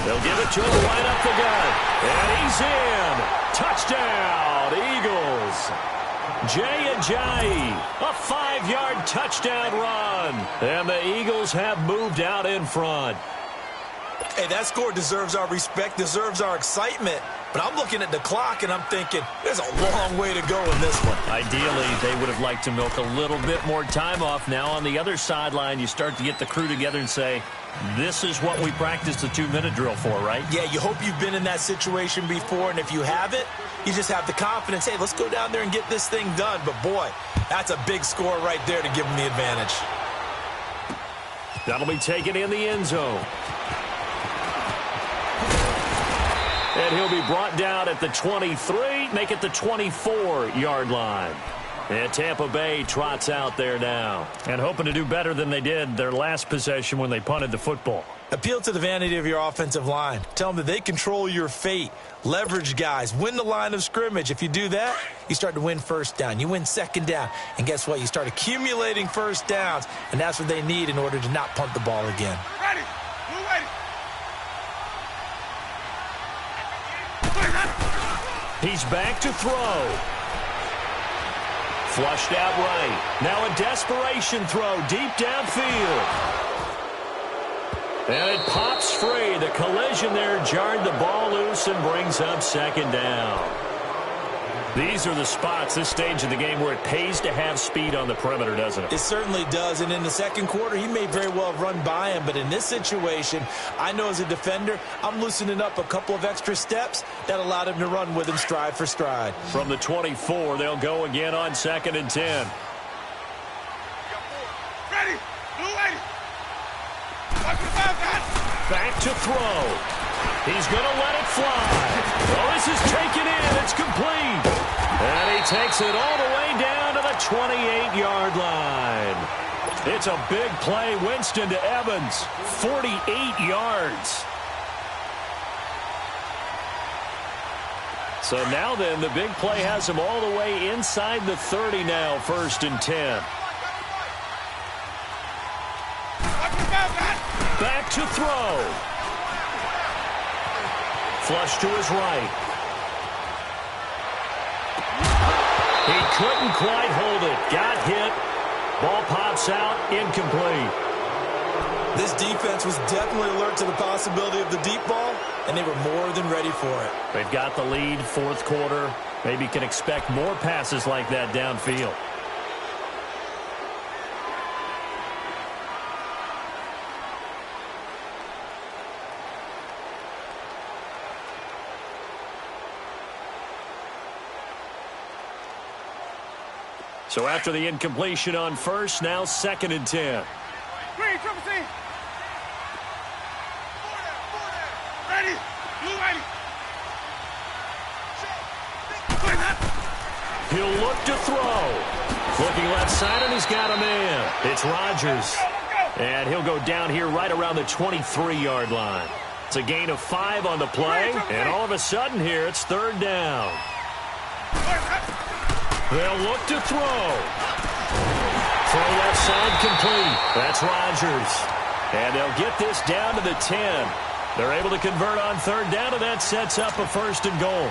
They'll give it to him right up the gut. And he's in. Touchdown, Eagles. Jay Ajayi, a 5-yard touchdown run. And the Eagles have moved out in front. Hey, that score deserves our respect, deserves our excitement. But I'm looking at the clock, and I'm thinking, there's a long way to go in this one. Ideally, they would have liked to milk a little bit more time off. Now, on the other sideline, you start to get the crew together and say, this is what we practiced the 2-minute drill for, right? Yeah, you hope you've been in that situation before, and if you haven't, you just have the confidence, hey, let's go down there and get this thing done. But, boy, that's a big score right there to give them the advantage. That'll be taken in the end zone. And he'll be brought down at the 23, make it the 24-yard line. And Tampa Bay trots out there now. And hoping to do better than they did their last possession when they punted the football. Appeal to the vanity of your offensive line. Tell them that they control your fate. Leverage guys. Win the line of scrimmage. If you do that, you start to win first down. You win second down. And guess what? You start accumulating first downs. And that's what they need in order to not punt the ball again. Ready. Blue ready. He's back to throw. Flushed out right. Now a desperation throw deep downfield. And it pops free. The collision there jarred the ball loose and brings up second down. These are the spots, this stage of the game, where it pays to have speed on the perimeter, doesn't it? It certainly does. And in the second quarter, he may very well have run by him. But in this situation, I know as a defender, I'm loosening up a couple of extra steps that allowed him to run with him stride for stride. From the 24, they'll go again on 2nd and 10. Ready. Blue ready. Back to throw. He's going to let it fly. Oh, this is taken in. It's complete. And he takes it all the way down to the 28-yard line. It's a big play. Winston to Evans. 48 yards. So now then, the big play has him all the way inside the 30 now, 1st and 10. Back to throw. Flush to his right. He couldn't quite hold it. Got hit. Ball pops out. Incomplete. This defense was definitely alert to the possibility of the deep ball, and they were more than ready for it. They've got the lead, 4th quarter. Maybe can expect more passes like that downfield. So after the incompletion on 1st, now 2nd and 10. Green, triple C. Ready. Blue ready. He'll look to throw. Looking left side, and he's got a man. It's Rodgers. And he'll go down here right around the 23-yard line. It's a gain of 5 on the play, and all of a sudden here, it's 3rd down. They'll look to throw. Throw left side complete. That's Rodgers. And they'll get this down to the 10. They're able to convert on 3rd down, and that sets up a 1st and goal.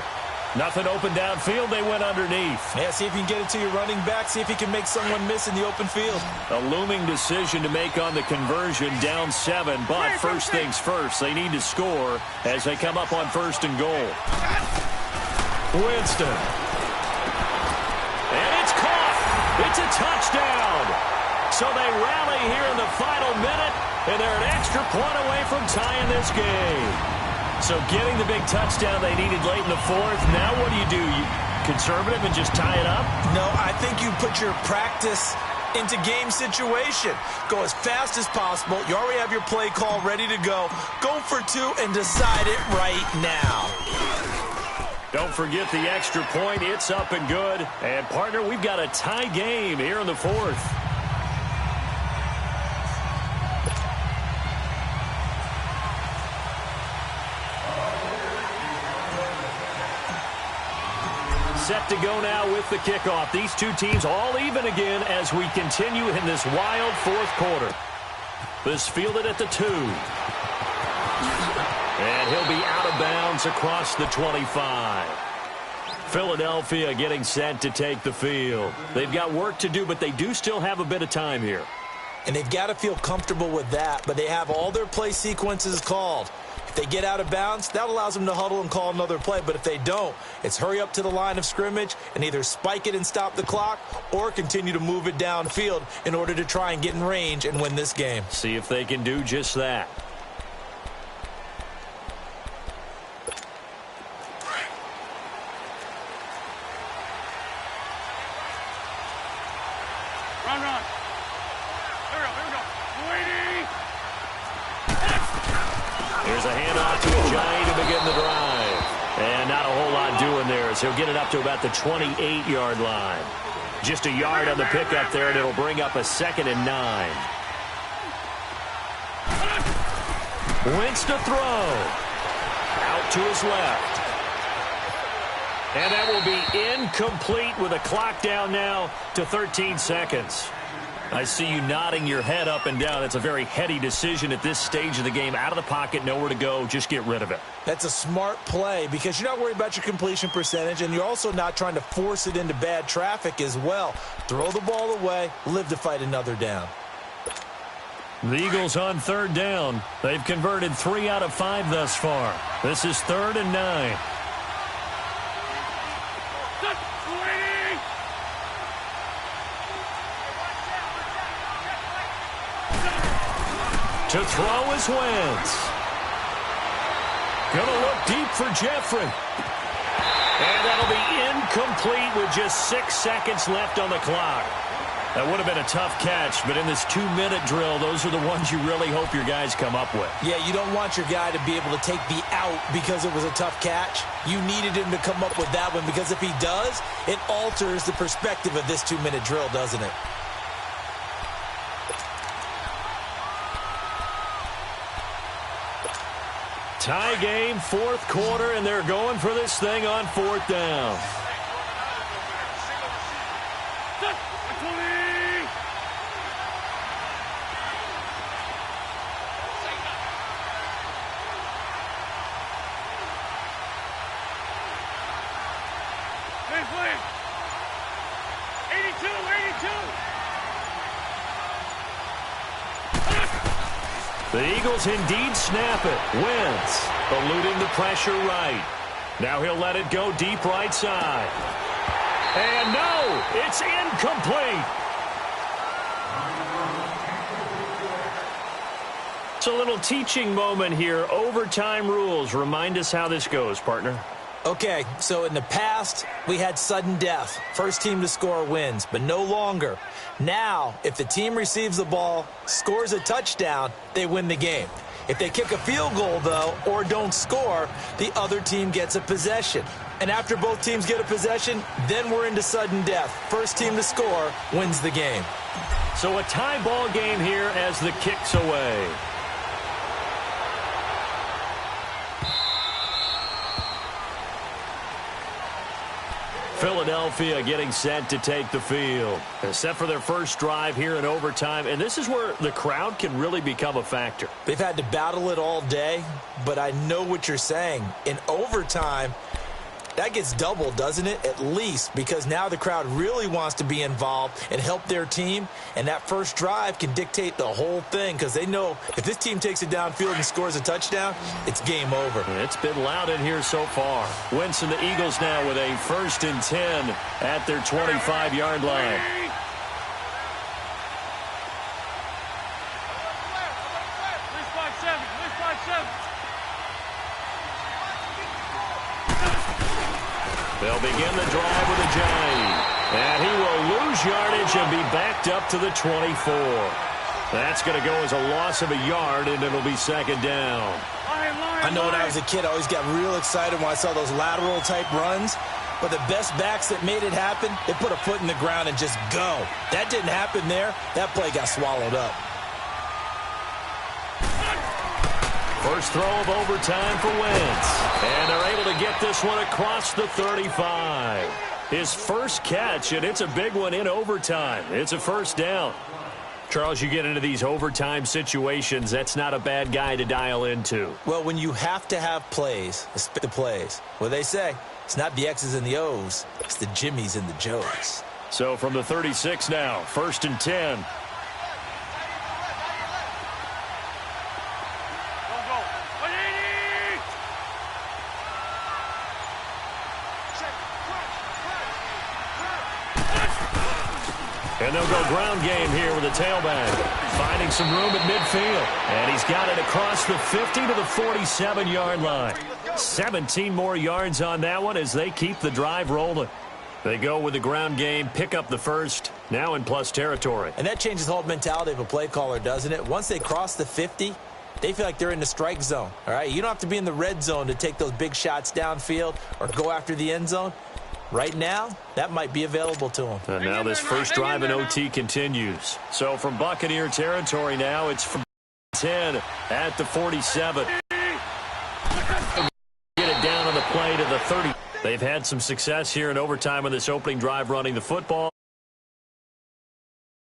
Nothing open downfield. They went underneath. Yeah, see if you can get it to your running back. See if he can make someone miss in the open field. A looming decision to make on the conversion, down 7. But first things first, they need to score as they come up on 1st and goal. Winston. And it's caught. It's a touchdown. So they rally here in the final minute, and they're an extra point away from tying this game. So getting the big touchdown they needed late in the 4th. Now what do? You conservative and just tie it up? No, I think you put your practice into game situation. Go as fast as possible. You already have your play call ready to go. Go for 2 and decide it right now. Don't forget the extra point. It's up and good. And, partner, we've got a tie game here in the 4th. Set to go now with the kickoff. These two teams all even again as we continue in this wild 4th quarter. This fielded at the 2. And he'll be out of bounds across the 25. Philadelphia getting set to take the field. They've got work to do, but they do still have a bit of time here. And they've got to feel comfortable with that, but they have all their play sequences called. If they get out of bounds, that allows them to huddle and call another play. But if they don't, it's hurry up to the line of scrimmage and either spike it and stop the clock or continue to move it downfield in order to try and get in range and win this game. See if they can do just that. Run, run. Here we go. Waiting. Here's a handoff to Ajayi to begin the drive. And not a whole lot doing there as he'll get it up to about the 28-yard line. Just a yard on the pickup there, and it'll bring up a 2nd and 9. Wentz to throw. Out to his left. And that will be incomplete with a clock down now to 13 seconds. I see you nodding your head up and down. It's a very heady decision at this stage of the game. Out of the pocket, nowhere to go. Just get rid of it. That's a smart play because you're not worried about your completion percentage, and you're also not trying to force it into bad traffic as well. Throw the ball away, live to fight another down. The Eagles on third down. They've converted 3 out of 5 thus far. This is 3rd and 9. To throw is Wentz. Going to look deep for Jeffrey. And that'll be incomplete with just 6 seconds left on the clock. That would have been a tough catch, but in this 2-minute drill, those are the ones you really hope your guys come up with. Yeah, you don't want your guy to be able to take the out because it was a tough catch. You needed him to come up with that one because if he does, it alters the perspective of this 2-minute drill, doesn't it? Tie game, 4th quarter, and they're going for this thing on 4th down. The Eagles indeed snap it. Wentz eluding the pressure right. Now he'll let it go deep right side. And no, it's incomplete. It's a little teaching moment here. Overtime rules. Remind us how this goes, partner. Okay, so in the past, we had sudden death. First team to score wins, but no longer. Now, if the team receives the ball, scores a touchdown, they win the game. If they kick a field goal, though, or don't score, the other team gets a possession. And after both teams get a possession, then we're into sudden death. First team to score wins the game. So a tie ball game here as the kick's away. Philadelphia getting set to take the field. They're set for their first drive here in overtime, and this is where the crowd can really become a factor. They've had to battle it all day, but I know what you're saying. In overtime, that gets doubled, doesn't it? At least, because now the crowd really wants to be involved and help their team, and that first drive can dictate the whole thing because they know if this team takes it downfield and scores a touchdown, it's game over. It's been loud in here so far. Wentz and the Eagles now with a 1st and 10 at their 25-yard line. They'll begin the drive with a jive. And he will lose yardage and be backed up to the 24. That's going to go as a loss of a yard, and it'll be 2nd down. I know when I was a kid, I always got real excited when I saw those lateral-type runs. But the best backs that made it happen, they put a foot in the ground and just go. That didn't happen there. That play got swallowed up. First throw of overtime for Wentz. And they're able to get this one across the 35. His first catch, and it's a big one in overtime. It's a 1st down. Charles, you get into these overtime situations, that's not a bad guy to dial into. Well, when you have to have plays, the plays, what they say, it's not the X's and the O's, it's the Jimmies and the Joes. So from the 36 now, 1st and 10. And they'll go ground game here with a tailback. Finding some room at midfield. And he's got it across the 50 to the 47-yard line. 17 more yards on that one as they keep the drive rolling. They go with the ground game, pick up the first, now in plus territory. And that changes the whole mentality of a play caller, doesn't it? Once they cross the 50, they feel like they're in the strike zone. All right, you don't have to be in the red zone to take those big shots downfield or go after the end zone. Right now, that might be available to him. And now this first drive in OT continues. So from Buccaneer territory now, it's from 10 at the 47. Get it down on the play to the 30. They've had some success here in overtime on this opening drive running the football.